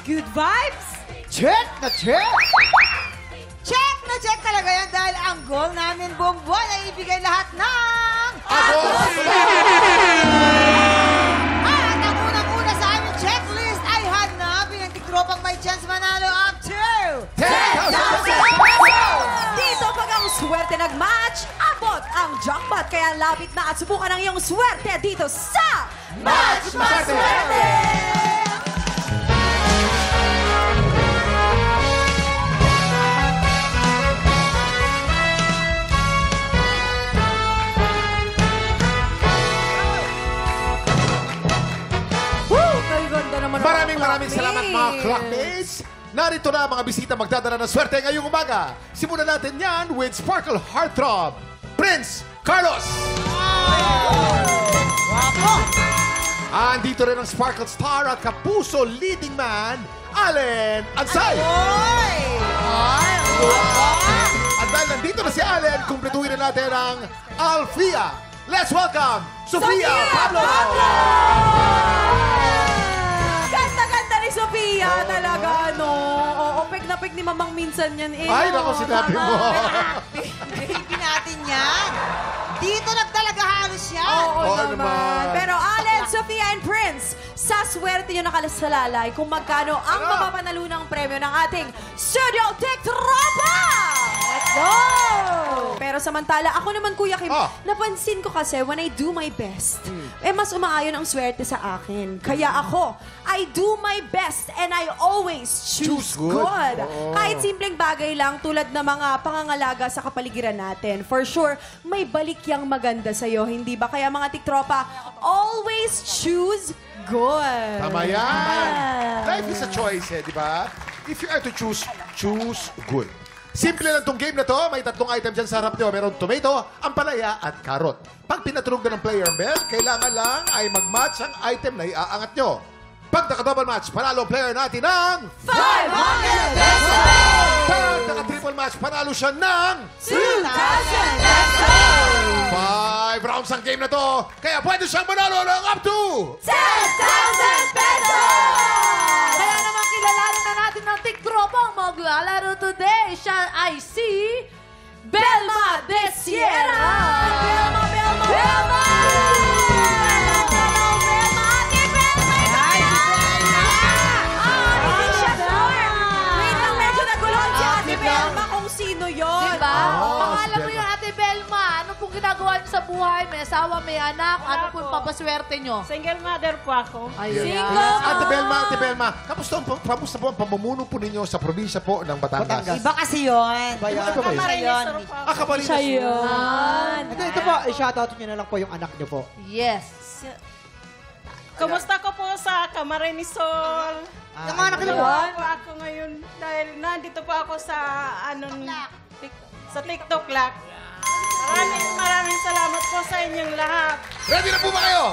good vibes? Check na check! Check na check talaga yan dahil ang goal namin buong buwan ay ibigay lahat ng... Agos! At ang unang-una sa aming checklist ay hanapin ang tigropang may chance manalo up to 10,000 Dito pag ang swerte nag-match, abot ang jackpot. Kaya lapit na at subukan ang iyong swerte dito sa Match Maswerte! Ganda naman Maraming salamat mga clockmates! Narito na mga bisita magdadala ng swerte ngayong umaga. Simulan natin yan with Sparkle Heartthrob, Prince Carlos! Wapo! Andito rin ang Sparkle Star at Kapuso Leading Man, Allen Ansay! Oy! At dahil nandito na si Allen, kumpletuhin na natin ang Alfia. Let's welcome Sofia Pablo! Ganda-ganda ni Sofia talaga, no? Oo, pek na pek ni Mamang minsan yan eh. Ay, naku, sinabi mo. Hindi natin yan. Dito na talaga halos yan. Oo Oo naman. naman. Pero Allen, Sofia, and Prince, sa swerte nyo nakasalalay kung magkano ang Ano? mapapanalunang premyo ng ating Studio Tech Tropa! Let's go! Pero samantala, ako naman, Kuya Kim, napansin ko kasi when I do my best, mas umaayon ang swerte sa akin. Kaya ako, I do my best and I always choose Choose good. good. Oo. Kahit simpleng bagay lang tulad ng mga pangangalaga sa kapaligiran natin. For sure, may balik yang maganda sa'yo, hindi ba? Kaya mga tiktropa, always choose good. Tama yan. Ah. Life is a choice, di ba? If you are to choose, choose good. Simple lang tong game na to. May tatlong item dyan sa harap nyo. Meron tomato, ampalaya, at carrot. Pag pinatulog na ng player bell, kailangan lang ay mag-match ang item na iaangat nyo. Pag naka-double match, panalo ang player natin ng 500 pesos! Pag naka-triple match, panalo siya ng 2,000 pesos! 5 rounds ang game na to. Kaya pwede siyang manalo ng up to 10,000 pesos! Kaya naman kilalanin na natin ng tiktropang maglalaro today. Siya ay si Belma de Sierra! Belma, Belma, Belma! Hello, Belma! Ate Belma! Ay, si Belma! Hindi siya sure. Wait lang, medyo nagulong si Ate Wait lang. Belma kung sino yun. Diba? Oh, Pangalan si mo Belma. yun, Ate Belma. Ano pong ginagawa niyo sa buhay? May asawa, may anak? Ano po yung papaswerte niyo? Single mother po ako. Single Ate Belma, kamusta po ang pamumuno po ninyo sa probinsya po ng Batangas? Iba kasi yun. Iba ba yun? Camarines po ako. Kapalinas siya po. yun. Ito po, i-shoutout nyo na lang po yung anak nyo po. Yes. Kumusta ko po sa Camarinesol? Yung mga nakilala po. Po ako ngayon dahil nandito po ako sa sa TikTok Lock. Maraming salamat po sa inyong lahat. Ready na po ba kayo?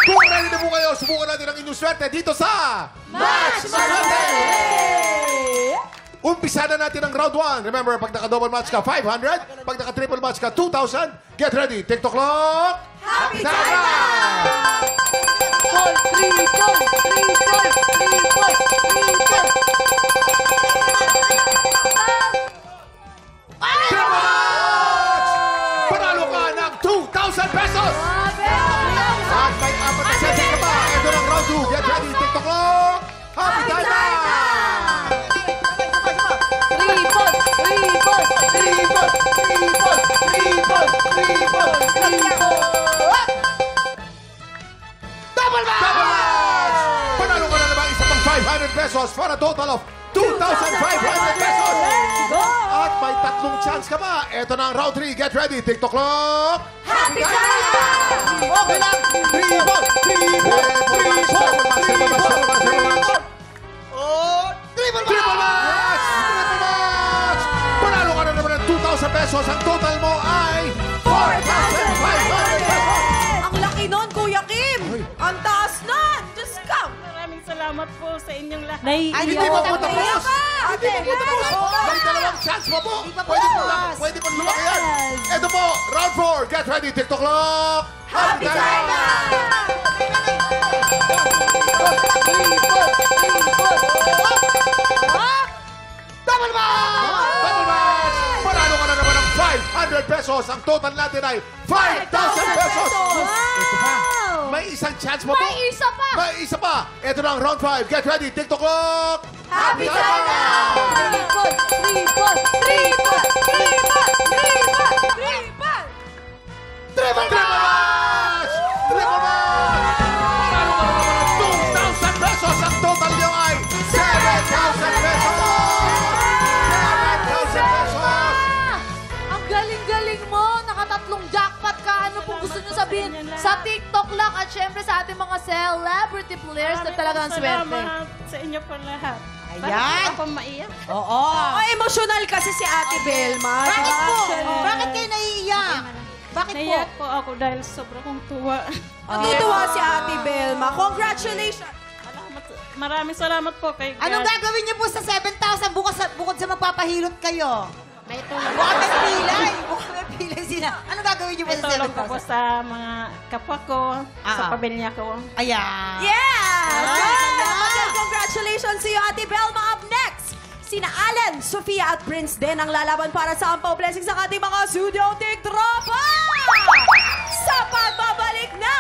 Kung ready na po kayo, subukan natin ang inyong swerte dito sa Match Maswerte! Umpisa na natin ang round 1. Remember, pag naka-double match ka, 500. Pag naka-triple match ka, 2,000. Get ready. TikTok clock. Happy Time time na! Triple, triple, triple, triple, triple. Triple match! Panalo ka ng 2,000 pesos! At may 4 na session ka pa. Ito ng round 2. Get ready. TikTok clock. Happy time na! Triple, triple, triple, triple, triple, triple, triple. Double match! Panalo ka na naman isa pang 500 pesos for a total of 2,500 pesos! At may 3 chance ka pa. Ito na ang round 3. Get ready. TikTok clock. Happy time! Okay lang. Triple, triple, triple match. Triple match! Panalo ka na naman ng 2,000 pesos. Ang total mo ay 4,500 pesos! Ang laki nun, Kuya Kim! Ang taas nun! Diyos ka! Maraming salamat po sa inyong lahat. Ay, hindi pa po tapos. Naiiyak ka! Hindi pa po tapos. May 2 chance pa po. Pwede po lumaki yan. Ito po, round 4. Get ready. TikTok clock. Happy time na! Triple, triple, triple. pesos. Ang total natin ay 5,000 pesos. Ito pa. May isang chance mo po. May isa pa. May isa pa. Ito na ang round 5. Get ready. TikTok clock. Happy time na! Triple! Triple! Triple! Triple! Triple! Triple! Triple match! Triple match! Panalo ka naman ng 2,000 pesos. Ang total nyo ay 7,000 pesos. 7,000 pesos. Ang galing-galing mo. Nakatatlong jackpot ka. Ano pong gusto nyo sabihin sa TikTok lang at syempre sa ating mga celebrity players na talagang swerte. Salamat sa inyo po lahat. Ayan. Bakit ako maiyak? Oo. Oh, emotional kasi si Ate Belma. Bakit po? Actually. Bakit kayo naiiyak? Bakit po? Naiyak po ako dahil sobrang kong tuwa. Natutuwa si Ate Belma. Congratulations! Maraming salamat po kay God. Anong gagawin niyo po sa 7,000 bukod sa magpapahilot kayo? May tulong Bukod may pilay. Bukod may pilay sila. Anong gagawin niyo po May sa tulong ko po 7,000? sa mga kapwa ko, sa pamilya ko. Ayan. Yes! Ayan. Again, congratulations to you, Ate Belma. Up next, sina Allen, Sofia at Prince din ang lalaban para sa Ampaw Blessings ng ating mga studio tiktropa! Sa pagbabalik na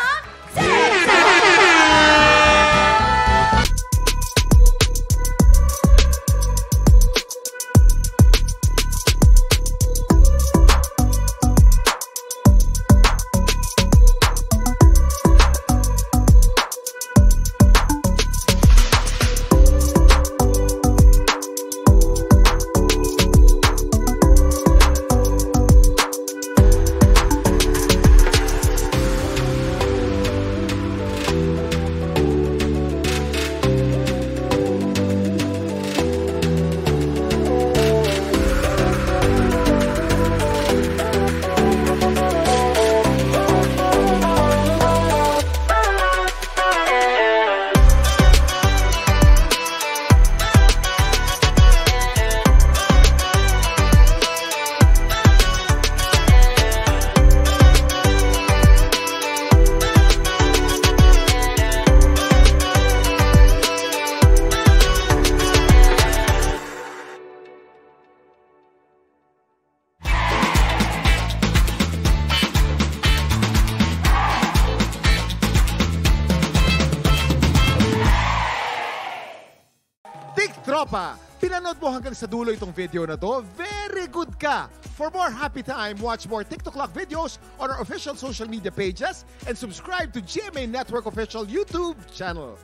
Tropa, pinanood mo hanggang sa dulo itong video na to? Very good ka! For more happy time, watch more TikTok Lock videos on our official social media pages and subscribe to GMA Network official YouTube channel.